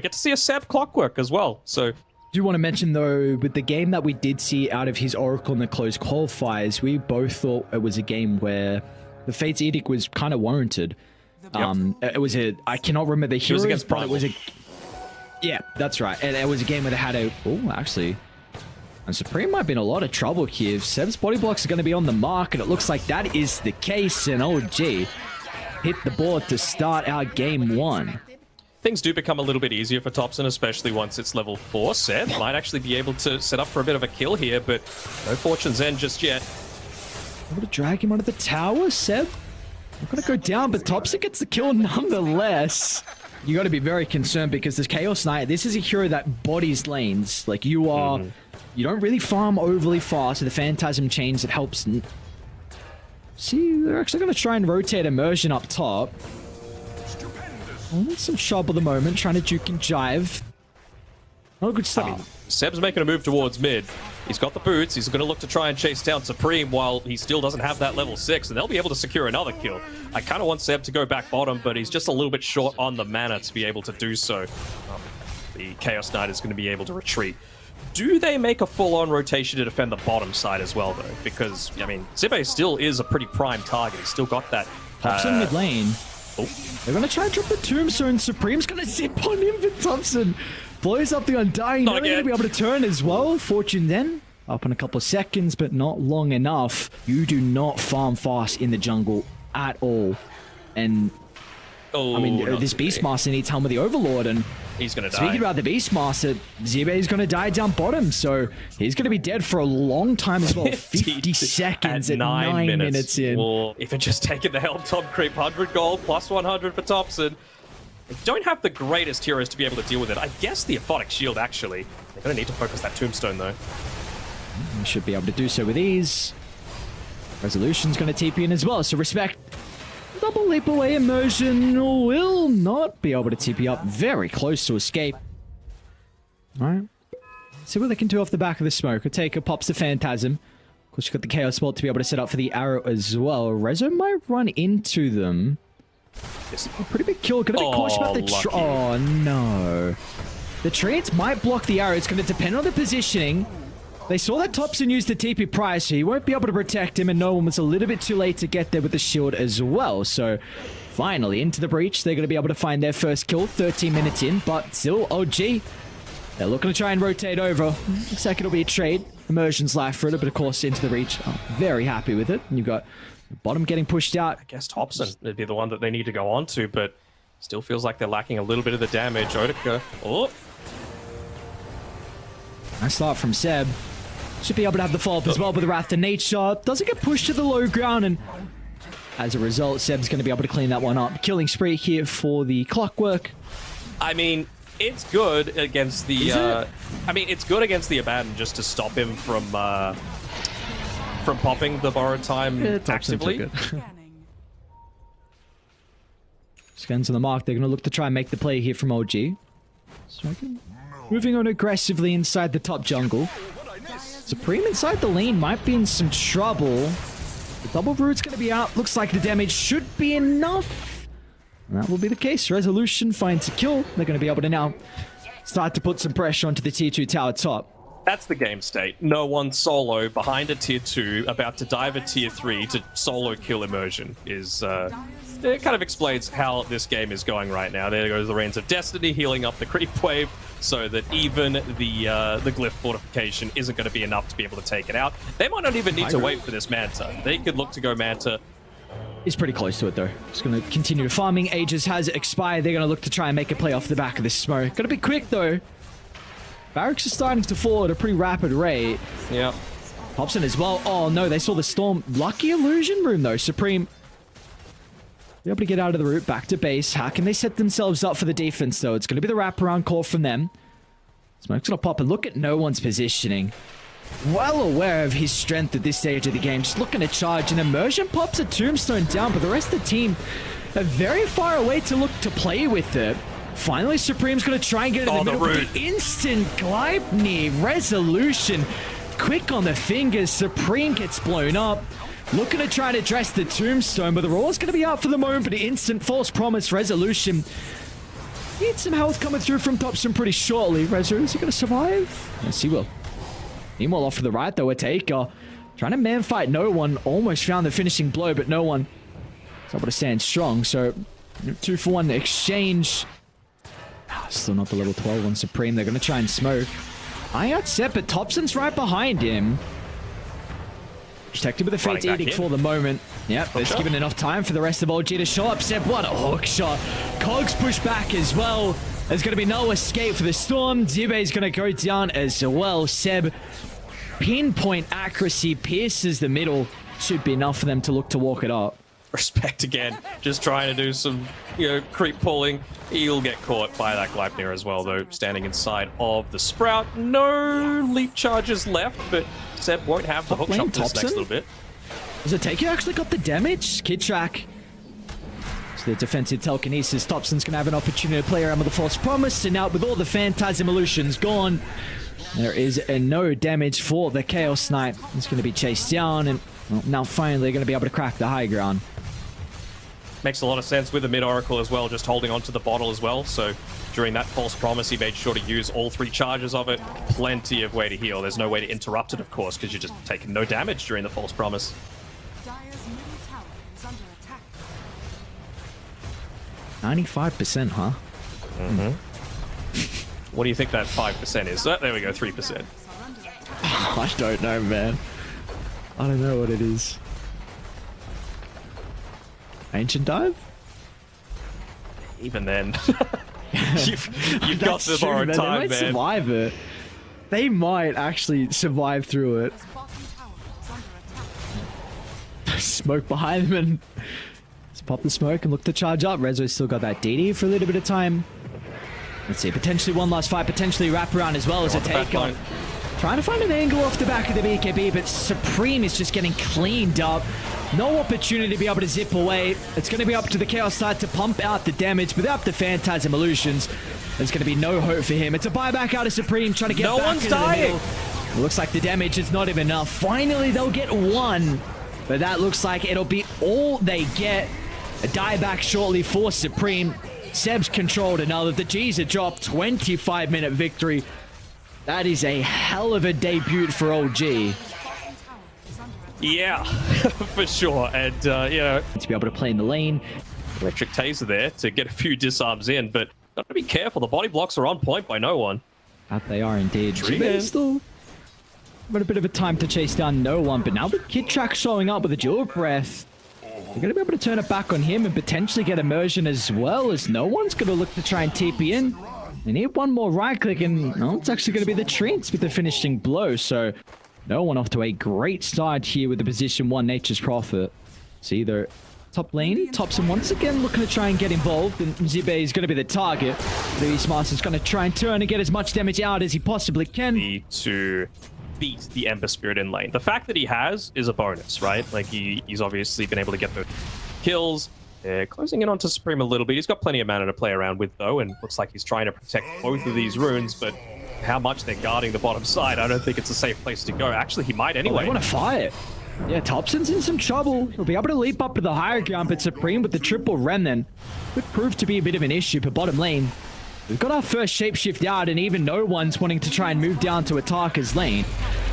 get to see a Seb clockwork as well. So Do want to mention though, with the game that we did see out of his Oracle in the closed qualifiers, we both thought it was a game where the Fate's Edict was kind of warranted. It was a, I cannot remember the heroes, against but it was a, yeah, that's right. And it was a game where they had a, oh, actually, and Supreme might be in a lot of trouble here. Seb's body blocks are going to be on the mark, and it looks like that is the case. And OG hit the board to start our game one. things do become a little bit easier for Thompson, especially once it's level 4. Seb might actually be able to set up for a bit of a kill here, but no fortune's end just yet. Able to drag him onto the tower, Seb. Not gonna go down, but Thompson gets the kill nonetheless. You got to be very concerned because this Chaos Knight, this is a hero that bodies lanes. Like, you are, you don't really farm overly fast with the Phantasm chains. It helps. See, they're actually going to try and rotate Immersion up top. Oh, some trouble at the moment, trying to juke and jive. Not a good start. I mean, Seb's making a move towards mid. He's got the boots. He's going to look to try and chase down Supreme while he still doesn't have that level 6, and they'll be able to secure another kill. I kind of want Seb to go back bottom, but he's just a little bit short on the mana to be able to do so. The Chaos Knight is going to be able to retreat. Do they make a full-on rotation to defend the bottom side as well, though? Because, I mean, Zibe still is a pretty prime target. He's still got that... Thompson mid lane. Oh. They're going to try and drop the Tombstone. Supreme's going to zip on him, but Thompson blows up the Undying. Not going to be able to turn as well. Fortune then up in a couple of seconds, but not long enough. You do not farm fast in the jungle at all. And I mean, this Beastmaster needs help with the Overlord, and he's going to die. Speaking about the Beastmaster, Zibe is going to die down bottom, so he's going to be dead for a long time as well. 50 seconds at 9 minutes in. Well, if it just taken the helm top creep, 100 gold plus 100 for Thompson. They don't have the greatest heroes to be able to deal with it. I guess the Aphotic Shield, actually. They're going to need to focus that Tombstone, though. We should be able to do so with ease. Resolution's going to TP in as well, so respect. Double leap away, Immersion will not be able to TP up. Very close to escape. Alright. See what they can do off the back of the smoke. Oteka pops the Phantasm. Of course, you've got the Chaos Bolt to be able to set up for the arrow as well. Rezo might run into them. A pretty big kill. Gonna be cautious about the tree. Oh, no. The treants might block the arrow. It's going to depend on the positioning. They saw that Thompson used the TP prior, so he won't be able to protect him, and no one was a little bit too late to get there with the shield as well. So, finally, into the breach. They're going to be able to find their first kill 13 minutes in, but still, OG. They're looking to try and rotate over. Looks like it'll be a trade. Immersion's life for it, but of course, into the breach. Oh, very happy with it. And you've got the bottom getting pushed out. I guess Thompson would be the one that they need to go on to, but still feels like they're lacking a little bit of the damage. Oteka. Oh. Nice start from Seb. Should be able to have the follow-up as well, but the Wrath to Nature doesn't get pushed to the low ground, and as a result, Seb's going to be able to clean that one up. Killing spree here for the Clockwork. I mean, it's good against the... I mean, it's good against the Abaddon just to stop him from popping the borrowed time actively. Scans on the mark. They're going to look to try and make the play here from OG. Moving on aggressively inside the top jungle. Supreme inside the lane might be in some trouble. The double root's going to be out. Looks like the damage should be enough. And that will be the case. Resolution finds a kill. They're going to be able to now start to put some pressure onto the tier 2 tower top. That's the game state. No one solo behind a tier 2 about to dive a tier 3 to solo kill Immersion is... it kind of explains how this game is going right now. There goes the Reigns of Destiny healing up the creep wave so that even the glyph fortification isn't going to be enough to be able to take it out. They might not even need to wait for this Manta. They could look to go Manta. He's pretty close to it though. Just going to continue farming. Aegis has expired. They're going to look to try and make a play off the back of this smoke. Got to be quick though. Barracks are starting to fall at a pretty rapid rate. Yeah. Hobson as well. Oh no, they saw the storm. Lucky illusion room though. Supreme be able to get out of the route, back to base. How can they set themselves up for the defense, though? It's going to be the wraparound call from them. Smoke's going to pop and look at no one's positioning. Well aware of his strength at this stage of the game. Just looking to charge, and Immersion pops a Tombstone down, but the rest of the team are very far away to look to play with it. Finally, Supreme's going to try and get it in the middle with the instant Gleipnir. Resolution. Quick on the fingers. Supreme gets blown up. Looking to try to address the Tombstone, but the Raw's going to be out for the moment, but instant false promise. Resolution Need some health coming through from Thompson pretty shortly. Rezo, is he going to survive? Yes, he will. Meanwhile, off to the right, though, a Taker. Trying to man-fight no one. Almost found the finishing blow, but no one is able to stand strong. So, 2-for-1 exchange. Still not the level 12 on Supreme. They're going to try and smoke. I out Seb, but Thompson's right behind him. Protected with a Fate's Edict for the moment. Yep, it's given enough time for the rest of OG to show up. Seb, what a hook shot. Cogs push back as well. There's going to be no escape for the Storm. Zube is going to go down as well. Seb, pinpoint accuracy, pierces the middle. Should be enough for them to look to walk it up. Respect again. Just trying to do some, creep pulling. He'll get caught by that Gleipnir as well, though, standing inside of the Sprout. No leap charges left, but Seb won't have the hook shot this next little bit. Does it take you actually got the damage? Kid track. So the defensive telekinesis. Thompson's going to have an opportunity to play around with the false promise, and now with all the phantasm illusions gone, there is no damage for the Chaos Knight. He's going to be chased down, and well, now finally going to be able to crack the high ground. Makes a lot of sense with the mid-oracle as well, just holding onto the bottle as well. So during that false promise, he made sure to use all 3 charges of it. Plenty of way to heal. There's no way to interrupt it, of course, because you're just taking no damage during the false promise. Dire's middle tower is under attack. 95%, huh? Mm-hmm. What do you think that 5% is? There we go, 3%. I don't know, man. I don't know what it is. Ancient dive? Even then, you've got the borrowed man. time, They might man. survive it. They might actually survive through it. Bottom tower is under attack. Smoke behind them and let's pop the smoke and look to charge up. Rezo's still got that DD for a little bit of time. Let's see, potentially one last fight, potentially wrap around as well as a take on. Trying to find an angle off the back of the BKB, but Supreme is just getting cleaned up. No opportunity to be able to zip away. It's going to be up to the Chaos side to pump out the damage without the Phantasm Illusions. There's going to be no hope for him. It's a buyback out of Supreme, trying to get back into the middle. It looks like the damage is not even enough. Finally, they'll get one, but that looks like it'll be all they get. A dieback shortly for Supreme. Seb's controlled another. The G's are dropped. 25-minute victory. That is a hell of a debut for OG. Yeah, for sure. And, To be able to play in the lane. electric taser there to get a few disarms in, but got to be careful. The body blocks are on point by no one. That they are indeed. Trigger. Still got a bit of a time to chase down no one, but now with Kid Track showing up with a dual breath, they're going to be able to turn it back on him and potentially get immersion as well, as no one's going to look to try and TP in. They need one more right click, and no, it's actually going to be the Treants with the finishing blow. So no one off to a great start here with the position 1 Nature's Prophet. It's either top lane, Thompson once again looking to try and get involved, and Zibe is going to be the target. The East Master's going to try and turn and get as much damage out as he possibly can. Need to beat the Ember Spirit in lane. The fact that he has is a bonus, right? Like, he's obviously been able to get the kills. Closing in onto Supreme a little bit. He's got plenty of mana to play around with, though, and looks like he's trying to protect both of these runes, but how much they're guarding the bottom side, I don't think it's a safe place to go. Actually, he might anyway. They want to fight. Yeah, Thompson's in some trouble. He'll be able to leap up to the higher ground, but Supreme with the triple remnant could prove to be a bit of an issue for bottom lane. We've got our first shapeshift out, and even no one's wanting to try and move down to Ataka's lane.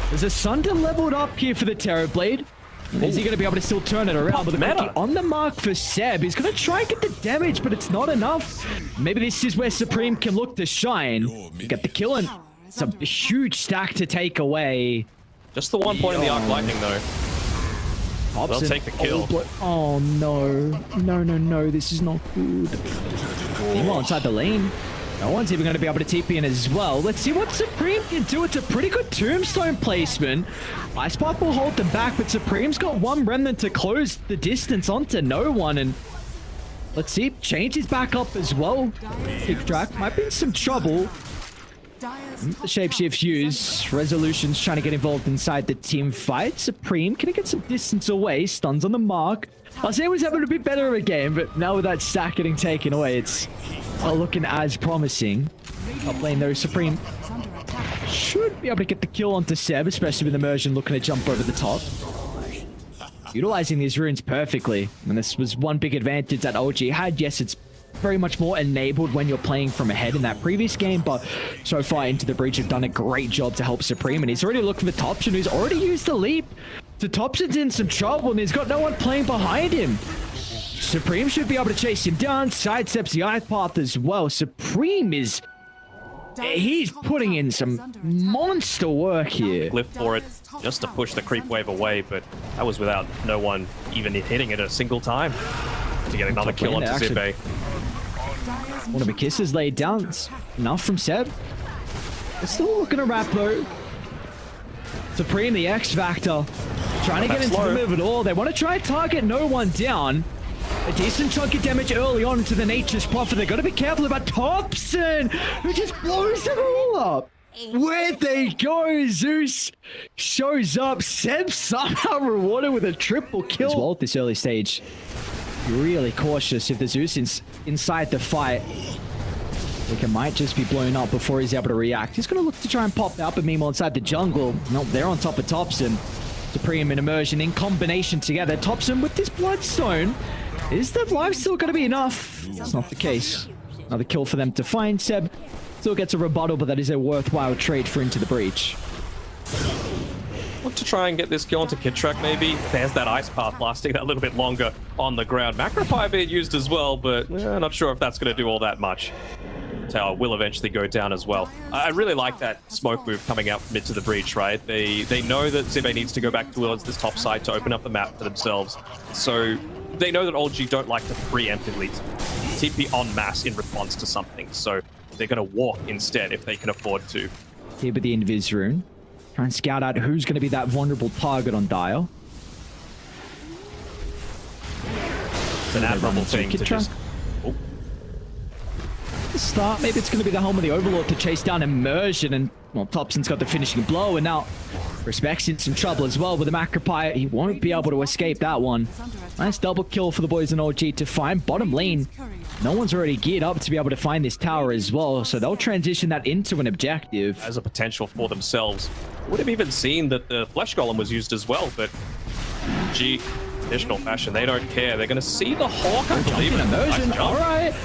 There's a Sunder leveled up here for the Terrorblade. Is he going to be able to still turn it around? But the on the mark for Seb. He's going to try and get the damage, but it's not enough. Maybe this is where Supreme can look to shine. Get the kill, and it's a huge stack to take away. Just the 1 point in the Arc Lightning, though. Thompson. They'll take the kill. Oh, no. No. This is not good. Meanwhile, inside the lane, no one's even going to be able to TP in as well. Let's see what Supreme can do. It's a pretty good tombstone placement. Ice Spark will hold them back, but Supreme's got one remnant to close the distance onto no one. And let's see, changes back up as well. Kick track might be in some trouble. The shapeshift use. Resolution's trying to get involved inside the team fight. Supreme can get some distance away. Stuns on the mark. Isaiah was having a bit better of a game, but now with that stack getting taken away, it's not looking as promising. Top lane though, Supreme should be able to get the kill onto Seb, especially with Immersion looking to jump over the top. Utilizing these runes perfectly. And this was one big advantage that OG had. Yes, it's very much more enabled when you're playing from ahead in that previous game, but so far into the breach have done a great job to help Supreme, and he's already looking for Topson, who's already used the leap. So Topson's in some trouble, and he's got no one playing behind him. Supreme should be able to chase him down, sidesteps the ice path as well. Supreme is... he's putting in some monster work here. Live for it just to push the creep wave away, but that was without no one even hitting it a single time to get another kill onto Zibe. One of the kisses laid down. It's enough from Seb. It's still looking to wrap though. Supreme, the X Factor, trying to get into the middle of it all. They want to try and target no one down. A decent chunk of damage early on into the Nature's Prophet. They've got to be careful about Topson, who just blows it all up. Where'd they go? Zeus shows up. Seb somehow rewarded with a triple kill. As well at this early stage. Really cautious if the Zeus inside the fight. Wicker might just be blown up before he's able to react. He's going to look to try and pop out, but meanwhile inside the jungle, nope, they're on top of Topson. Supreme and Immersion in combination together. Topson with this Bloodstone. Is the life still going to be enough? That's not the case. Another kill for them to find. Seb still gets a rebuttal, but that is a worthwhile trade for Into the Breach. Look to try and get this kill onto Kidtrack maybe. There's that ice path lasting that little bit longer on the ground. Macropie being used as well, but not sure if that's going to do all that much. Tower will eventually go down as well. I really like that smoke move coming out from Into the Breach, right? They know that Zibe needs to go back towards this top side to open up the map for themselves. So they know that OG don't like to preemptively TP en masse in response to something. So they're going to walk instead if they can afford to. Here with the Invis rune. Try and scout out who's going to be that vulnerable target on Dial. It's an admirable thing to just... Oh. Start, maybe it's going to be the home of the Overlord to chase down Immersion, and well, Topson's got the finishing blow, and now Respect's in some trouble as well with the Macropie. He won't be able to escape that one. Nice double kill for the boys in OG to find bottom lane. No one's already geared up to be able to find this tower as well, so they'll transition that into an objective. As a potential for themselves. Would have even seen that the Flesh Golem was used as well, but G, traditional fashion, they don't care. They're going to see the Hawk, I believe. Immersion, Nice all right.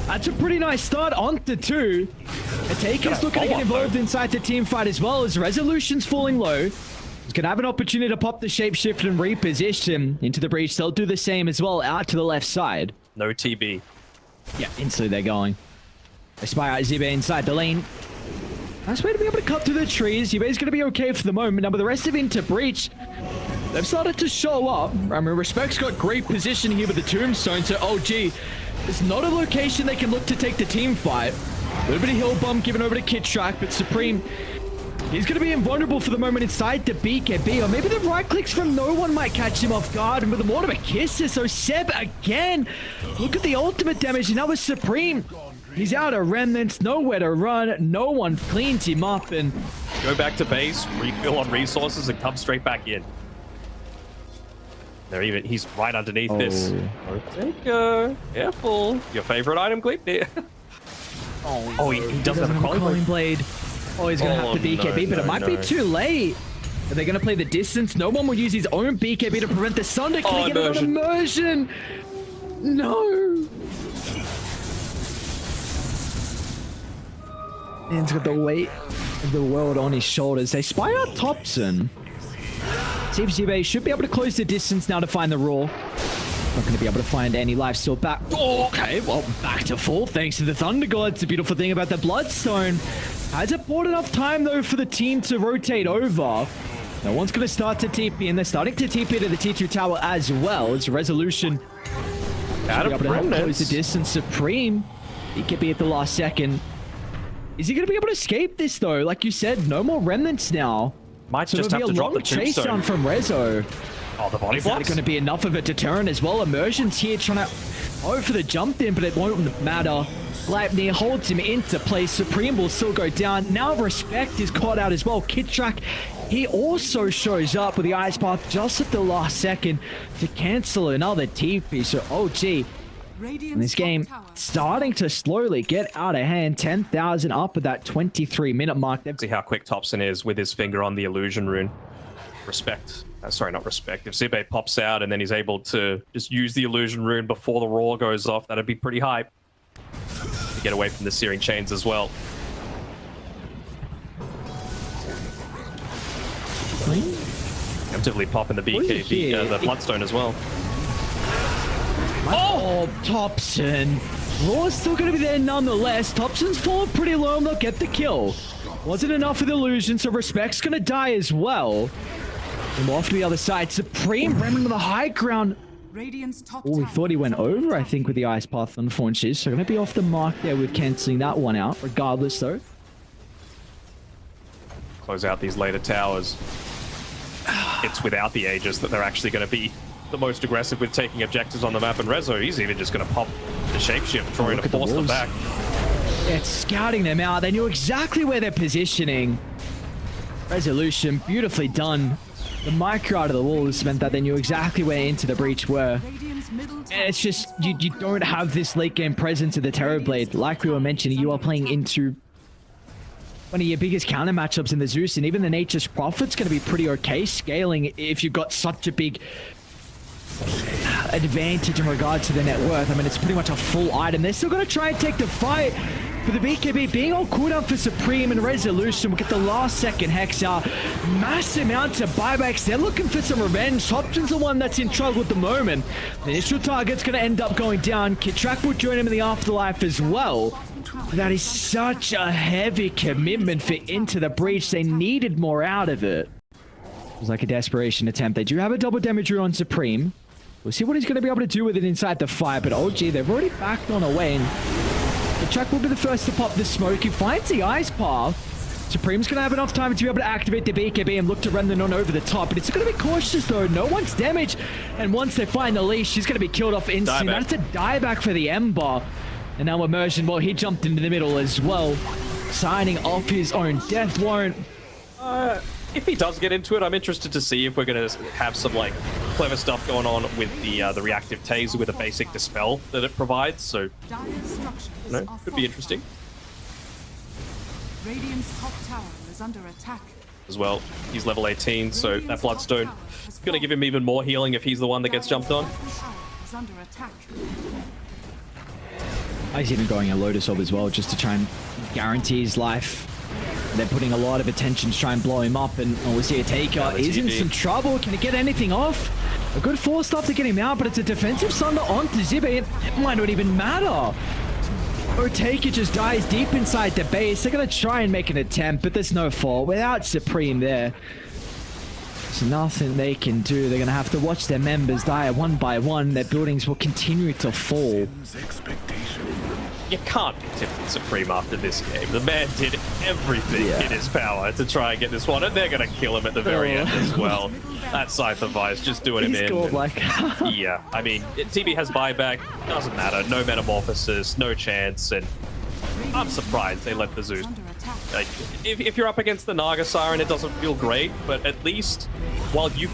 That's a pretty nice start onto 2. Ataker's looking to get involved inside the team fight as well as Resolution's falling low. He's going to have an opportunity to pop the shapeshift and reposition Into the Breach. They'll do the same as well out to the left side. No TB. Yeah, instantly they're going. They spy out Zibe inside the lane. Nice way to be able to cut through the trees. Zibe's going to be okay for the moment. Now, but the rest of Into Breach, they've started to show up. I mean, Respect's got great position here with the Tombstone, so OG, it's not a location they can look to take the team fight. A little bit of hill bump given over to Kidtrack, but Supreme, he's going to be invulnerable for the moment inside the BKB, or maybe the right clicks from no one might catch him off guard, and with the Mortimer Kisses, so Seb again, look at the ultimate damage, and now with Supreme, he's out of remnants, nowhere to run, no one cleans him up, and... Go back to base, refill on resources, and come straight back in. He's right underneath this. Careful. Your favorite item, Gleep? He doesn't have a Crawling Blade. Oh, he's going to have the BKB, but it might be too late. Are they going to play the distance? No one will use his own BKB to prevent the Sunder. Can he get it on Immersion? No. And he's got the weight of the world on his shoulders. They spy out Topson. Steve Zibe should be able to close the distance now to find the Raw. Not going to be able to find any life still back. Oh, okay, well, back to full thanks to the Thunder God. It's a beautiful thing about the Bloodstone. Has it bought enough time, though, for the team to rotate over? No one's going to start to TP, and they're starting to TP to the T2 tower as well. It's Resolution. Out of close the distance. Supreme. He could be at the last second. Is he going to be able to escape this, though? Like you said, no more remnants now. Might so just have to drop the chase down from Rezo. Oh, the body blocks. Is going to be enough of a deterrent as well? Immersion's here trying to go for the jump in, but it won't matter. Leipnir holds him into place. Supreme will still go down. Now Respect is caught out as well. Kidtrack, he also shows up with the ice path just at the last second to cancel another TP. So OG, in this game, starting to slowly get out of hand. 10,000 up at that 23-minute mark. See how quick Topson is with his finger on the illusion rune. Sorry, not Respect. If Zibe pops out and then he's able to just use the illusion rune before the Raw goes off, that'd be pretty hype. get away from the searing chains as well. Actively popping the BKB, the Bloodstone as well. Oh, Thompson. Raw's still going to be there nonetheless. Thompson's fallen pretty low and they'll get the kill. Wasn't enough with Illusion, so Respect's going to die as well. And we're off to the other side. Supreme running to the high ground. Radiant's top Oh, we tower thought he went is under over, I attack. think, with the Ice Path unfortunately. So going to be off the mark there with cancelling that one out. Regardless, though. Close out these later towers. It's without the Aegis that they're actually going to be the most aggressive with taking objectives on the map. And Rezo, he's even just going to pop the shapeshift, trying to force them back. Yeah, it's scouting them out. They knew exactly where they're positioning. Resolution, beautifully done. The micro out of the walls meant that they knew exactly where Into the Breach were. Radiant's middle tower And it's just, you don't have this late game presence of the Terrorblade. Like we were mentioning, you are playing into one of your biggest counter matchups in the Zeus, and even the Nature's Prophet's going to be pretty okay scaling if you've got such a big advantage in regards to the net worth. I mean, it's pretty much a full item. They're still going to try and take the fight, but the BKB being on cooldown for Supreme and Resolution will get the last second Hex out. Massive amounts of buybacks. They're looking for some revenge. Hopton's the one that's in trouble at the moment. The initial target's going to end up going down. Kitrak will join him in the afterlife as well. That is such a heavy commitment for Into the Breach. They needed more out of it. It was like a desperation attempt. They do have a double damage rune on Supreme. We'll see what he's going to be able to do with it inside the fight. But OG, they've already backed on away. And the Chuck will be the first to pop the smoke. He finds the Ice Path. Supreme's going to have enough time to be able to activate the BKB and look to run the non over the top. But it's going to be cautious, though. No one's damaged. And once they find the leash, she's going to be killed off instantly. That's a dieback for the Ember. And now Immersion, well, he jumped into the middle as well, signing off his own death warrant. If he does get into it, I'm interested to see if we're going to have some like clever stuff going on with the reactive taser with a basic dispel that it provides. So, Dire structures you know, are could be interesting Radiant's top tower is under attack. as well. He's level 18, so that Bloodstone is going to give him even more healing if he's the one that gets jumped on. Dire's tower is under attack. He's even going a Lotus Orb as well, just to try and guarantee his life. They're putting a lot of attention to try and blow him up, and we see a Taker is in some trouble. Can he get anything off? A good force stuff to get him out, but it's a defensive Sunder onto Zibe. It might not even matter. Taker just dies deep inside the base. They're going to try and make an attempt, but there's no fall. Without Supreme there, there's nothing they can do. They're going to have to watch their members die one by one. Their buildings will continue to fall. You can't be tipping Supreme after this game. The man did everything in his power to try and get this one, and they're going to kill him at the very end as well. That Scyther Vice just doing him in. Scored like yeah, I mean, TB has buyback, doesn't matter. No Metamorphosis, no chance, and I'm surprised they let the Zeus. Under attack. Like, if you're up against the Naga Siren, it doesn't feel great, but at least while you